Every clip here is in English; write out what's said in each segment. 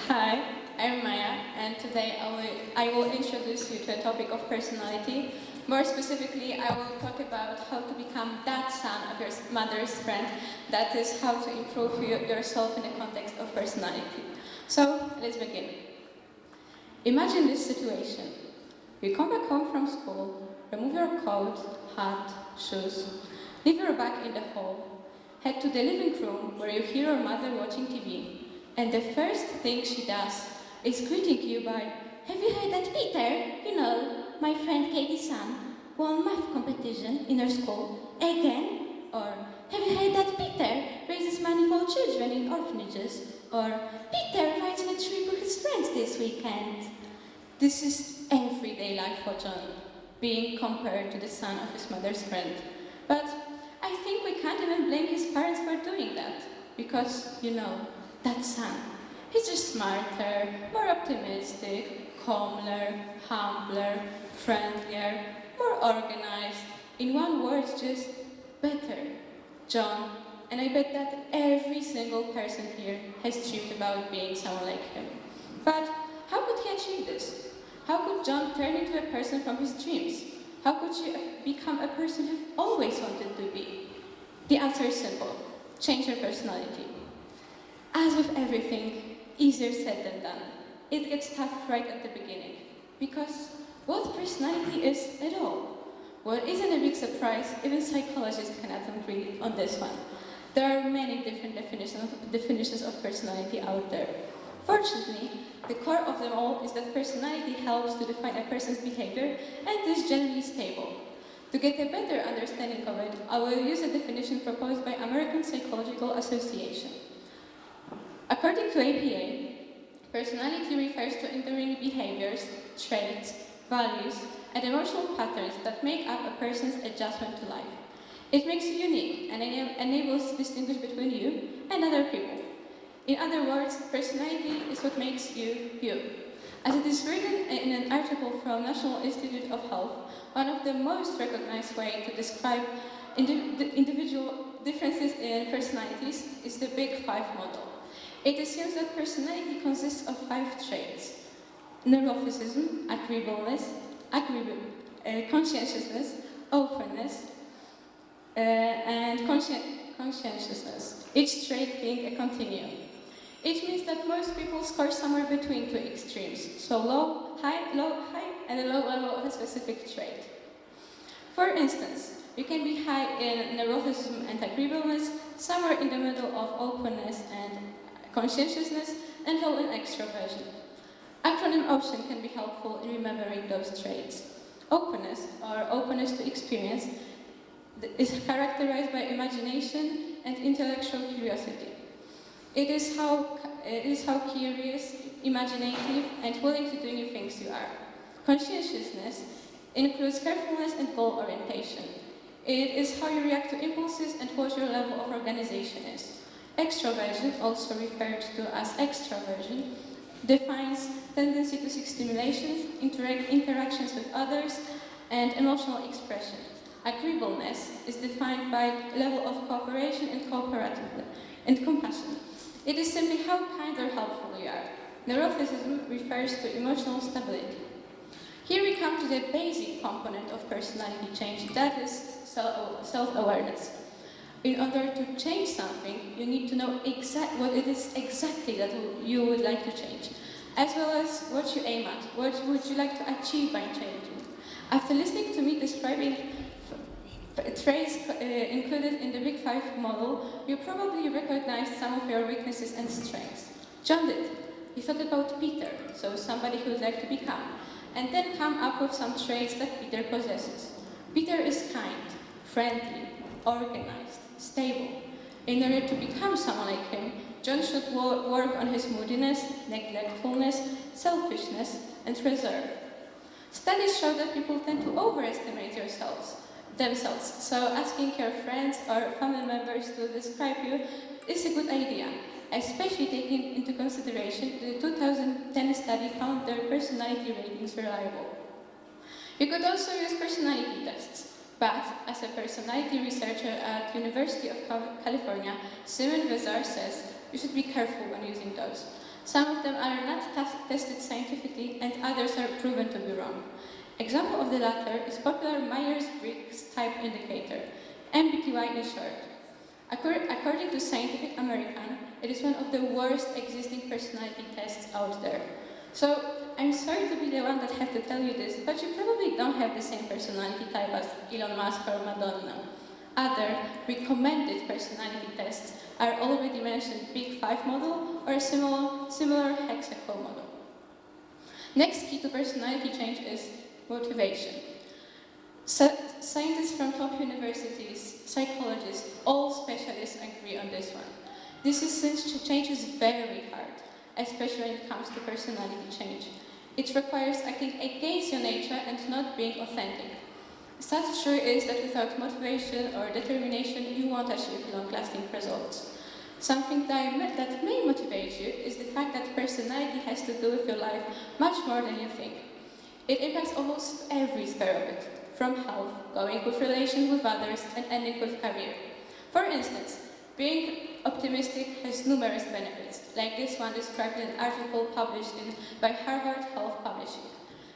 Hi, I'm Maja, and today I will introduce you to a topic of personality. More specifically, I will talk about how to become that son of your mother's friend, that is, how to improve yourself in the context of personality. So, let's begin. Imagine this situation. You come back home from school, remove your coat, hat, shoes, leave your bag in the hall, head to the living room where you hear your mother watching TV, and the first thing she does is greeting you by, "Have you heard that Peter, my friend Katie's son, won math competition in her school again?" Or, "Have you heard that Peter raises money for children in orphanages?" Or, "Peter rides on a trip with his friends this weekend." This is everyday life for John, being compared to the son of his mother's friend. But I think we can't even blame his parents for doing that, because, that son, he's just smarter, more optimistic, calmer, humbler, friendlier, more organized. In one word, just better. John, and I bet that every single person here has dreamed about being someone like him. But how could he achieve this? How could John turn into a person from his dreams? How could you become a person you've always wanted to be? The answer is simple. Change your personality. As with everything, easier said than done. It gets tough right at the beginning. Because what personality is at all? Well, isn't a big surprise, even psychologists cannot agree on this one. There are many different definitions of personality out there. Fortunately, the core of them all is that personality helps to define a person's behavior and is generally stable. To get a better understanding of it, I will use a definition proposed by American Psychological Association. According to APA, personality refers to enduring behaviors, traits, values, and emotional patterns that make up a person's adjustment to life. It makes you unique and enables to distinguish between you and other people. In other words, personality is what makes you, you. As it is written in an article from National Institute of Health, one of the most recognized ways to describe individual differences in personalities is the Big Five model. It assumes that personality consists of 5 traits: neuroticism, agreeableness, conscientiousness, openness, and conscientiousness, each trait being a continuum. It means that most people score somewhere between 2 extremes, so high, and a low level of a specific trait. For instance, you can be high in neuroticism and agreeableness, somewhere in the middle of openness and conscientiousness, and low in extroversion. Acronym OCEAN can be helpful in remembering those traits. Openness, or openness to experience, is characterized by imagination and intellectual curiosity. It is how curious, imaginative, and willing to do new things you are. Conscientiousness includes carefulness and goal orientation. It is how you react to impulses and what your level of organization is. Extroversion, also referred to as extraversion, defines tendency to seek stimulations, interactions with others, and emotional expression. Agreeableness is defined by level of cooperation and compassion. It is simply how kind or helpful you are. Neuroticism refers to emotional stability. Here we come to the basic component of personality change, that is self-awareness. In order to change something, you need to know what it is exactly that you would like to change, as well as what you aim at, what would you like to achieve by changing. After listening to me describing traits included in the Big Five model, you probably recognized some of your weaknesses and strengths. John did. He thought about Peter, so somebody he would like to become, and then come up with some traits that Peter possesses. Peter is kind, friendly, organized, stable. In order to become someone like him, John should work on his moodiness, neglectfulness, selfishness, and reserve. Studies show that people tend to overestimate themselves, so asking your friends or family members to describe you is a good idea, especially taking into consideration the 2010 study found their personality ratings reliable. You could also use personality tests. But, as a personality researcher at University of California, Simon Vezar says you should be careful when using those. Some of them are not tested scientifically and others are proven to be wrong. Example of the latter is popular Myers-Briggs type indicator, MBTI in short. According to Scientific American, it is one of the worst existing personality tests out there. So, I'm sorry to be the one that have to tell you this, but you probably don't have the same personality type as Elon Musk or Madonna. Other recommended personality tests are already mentioned Big 5 model or similar hexaco model. Next key to personality change is motivation. Scientists from top universities, psychologists, all specialists agree on this one. This is since change is very hard, especially when it comes to personality change. It requires acting against your nature and not being authentic. Sad truth is that without motivation or determination, you won't achieve long-lasting results. Something that may motivate you is the fact that personality has to do with your life much more than you think. It impacts almost every sphere of it, from health, going with relations with others, and ending with career. For instance, being optimistic has numerous benefits, like this one described in an article published by Harvard Health Publishing.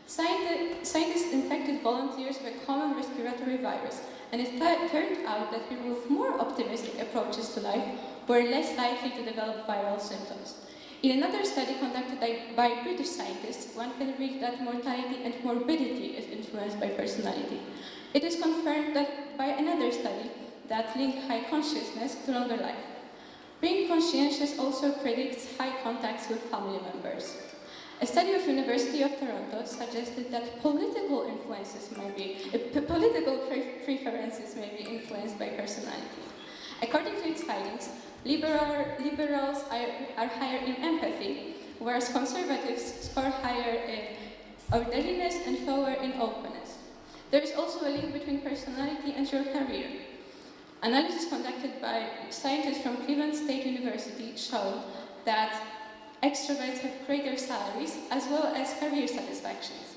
Scientists infected volunteers with a common respiratory virus, and it turned out that people with more optimistic approaches to life were less likely to develop viral symptoms. In another study conducted by British scientists, one can read that mortality and morbidity is influenced by personality. It is confirmed that by another study that link high consciousness to longer life. Being conscientious also predicts high contacts with family members. A study of University of Toronto suggested that political preferences may be influenced by personality. According to its findings, liberals are higher in empathy, whereas conservatives score higher in orderliness and lower in openness. There is also a link between personality and your career. Analysis conducted by scientists from Cleveland State University showed that extroverts have greater salaries as well as career satisfactions.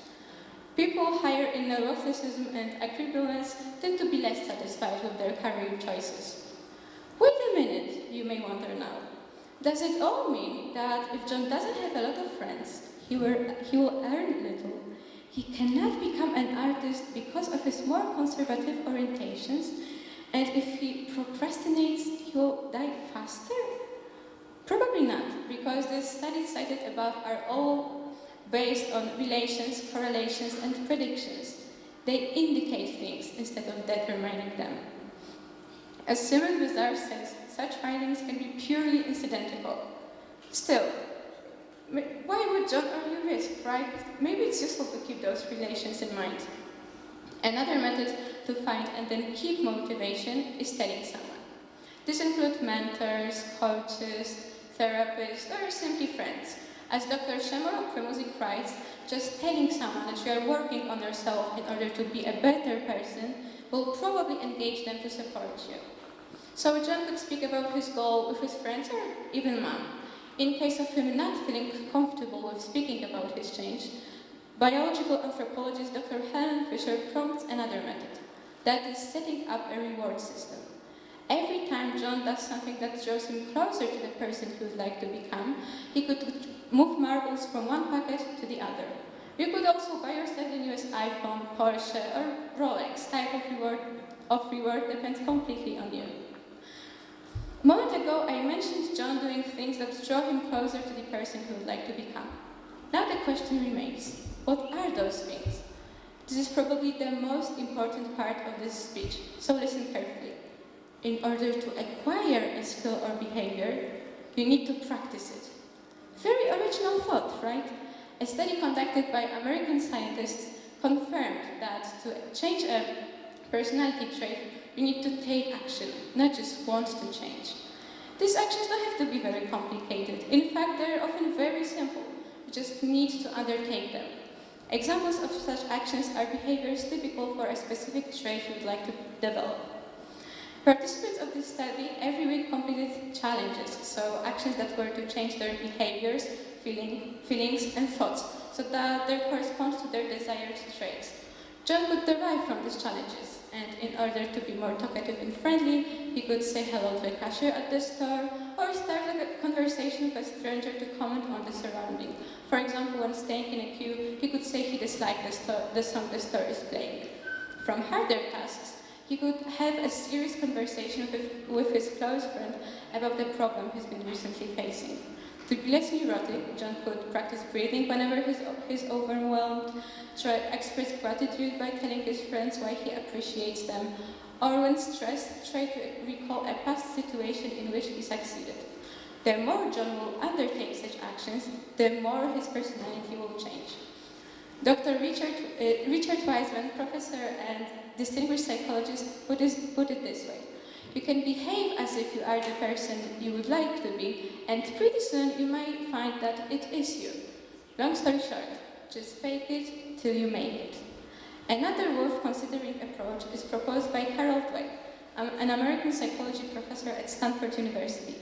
People higher in neuroticism and agreeableness tend to be less satisfied with their career choices. Wait a minute, you may wonder now. Does it all mean that if John doesn't have a lot of friends, he will earn little? He cannot become an artist because of his more conservative orientations, and if he procrastinates, he will die faster? Probably not, because the studies cited above are all based on relations, correlations, and predictions. They indicate things instead of determining them. As Simon Bizarre says, such findings can be purely incidental. Still, why would John early risk, right? Maybe it's useful to keep those relations in mind. Another method to find and then keep motivation is telling someone. This includes mentors, coaches, therapists, or simply friends. As Dr. Shemorok Premuzik writes, just telling someone that you are working on yourself in order to be a better person will probably engage them to support you. So John could speak about his goal with his friends or even mom. In case of him not feeling comfortable with speaking about his change, biological anthropologist Dr. Helen Fisher prompts another method, that is setting up a reward system. Every time John does something that draws him closer to the person he would like to become, he could move marbles from one pocket to the other. You could also buy yourself the newest iPhone, Porsche, or Rolex. Type of reward depends completely on you. A moment ago, I mentioned John doing things that draw him closer to the person he would like to become. Now the question remains, what are those things? This is probably the most important part of this speech, so listen carefully. In order to acquire a skill or behavior, you need to practice it. Very original thought, right? A study conducted by American scientists confirmed that to change a personality trait, you need to take action, not just want to change. These actions don't have to be very complicated. In fact, they're often very simple. You just need to undertake them. Examples of such actions are behaviors typical for a specific trait you would like to develop. Participants of this study every week completed challenges, so actions that were to change their behaviors, feelings, and thoughts, so that they correspond to their desired traits. John could derive from these challenges, and in order to be more talkative and friendly, he could say hello to a cashier at the store, or start conversation with a stranger to comment on the surrounding. For example, when staying in a queue, he could say he disliked the song the store is playing. From harder tasks, he could have a serious conversation with his close friend about the problem he's been recently facing. To be less neurotic, John could practice breathing whenever he's overwhelmed, express gratitude by telling his friends why he appreciates them, or when stressed, try to recall a past situation in which he succeeded. The more John will undertake such actions, the more his personality will change. Dr. Richard Wiseman, professor and distinguished psychologist, put it this way. You can behave as if you are the person you would like to be, and pretty soon you might find that it is you. Long story short, just fake it till you make it. Another worth considering approach is proposed by Carol Dweck, an American psychology professor at Stanford University.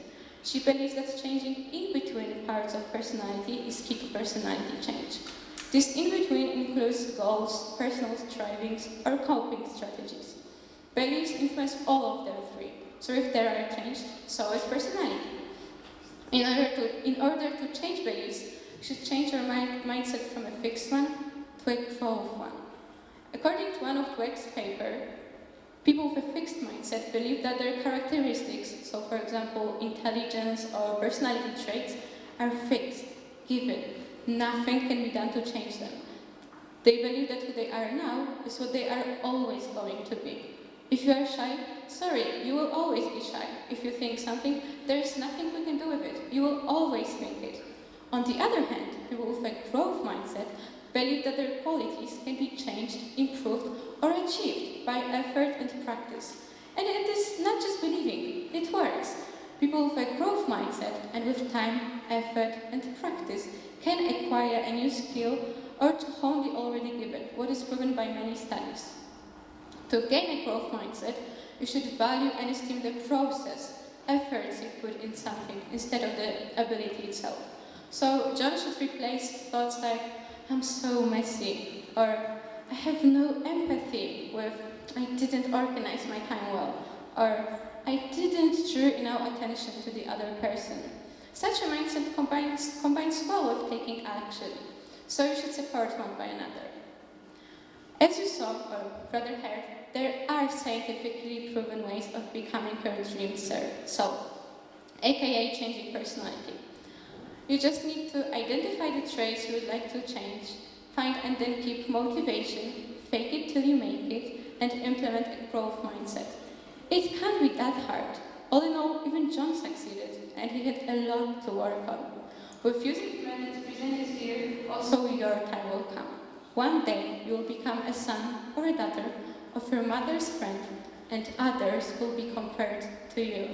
She believes that changing in between parts of personality is key to personality change. This in-between includes goals, personal strivings, or coping strategies. Beliefs influence all of them three, so if they are changed, so is personality. In order to change beliefs, you should change your mindset from a fixed one to a growth one. According to one of Dweck's paper, people with a fixed mindset believe that their characteristics, so for example, intelligence or personality traits, are fixed, given. Nothing can be done to change them. They believe that who they are now is what they are always going to be. If you are shy, sorry, you will always be shy. If you think something, there is nothing we can do with it. You will always think it. On the other hand, people with a growth mindset believe that their qualities can be changed, improved, or achieved by effort and practice. And it is not just believing, it works. People with a growth mindset and with time, effort, and practice can acquire a new skill or to hone the already given, what is proven by many studies. To gain a growth mindset, you should value and esteem the process, efforts you put in something, instead of the ability itself. So John should replace thoughts like, I'm so messy, or I have no empathy with, I didn't organize my time well, or I didn't draw enough attention to the other person. Such a mindset combines well with taking action, so you should support one by another. As you saw, or rather heard, there are scientifically proven ways of becoming your dream self, aka changing personality. You just need to identify the traits you would like to change, find and then keep motivation, fake it till you make it, and implement a growth mindset. It can't be that hard. All in all, even John succeeded, and he had a lot to work on. With using methods presented here, also your time will come. One day, you will become a son or a daughter of your mother's friend, and others will be compared to you.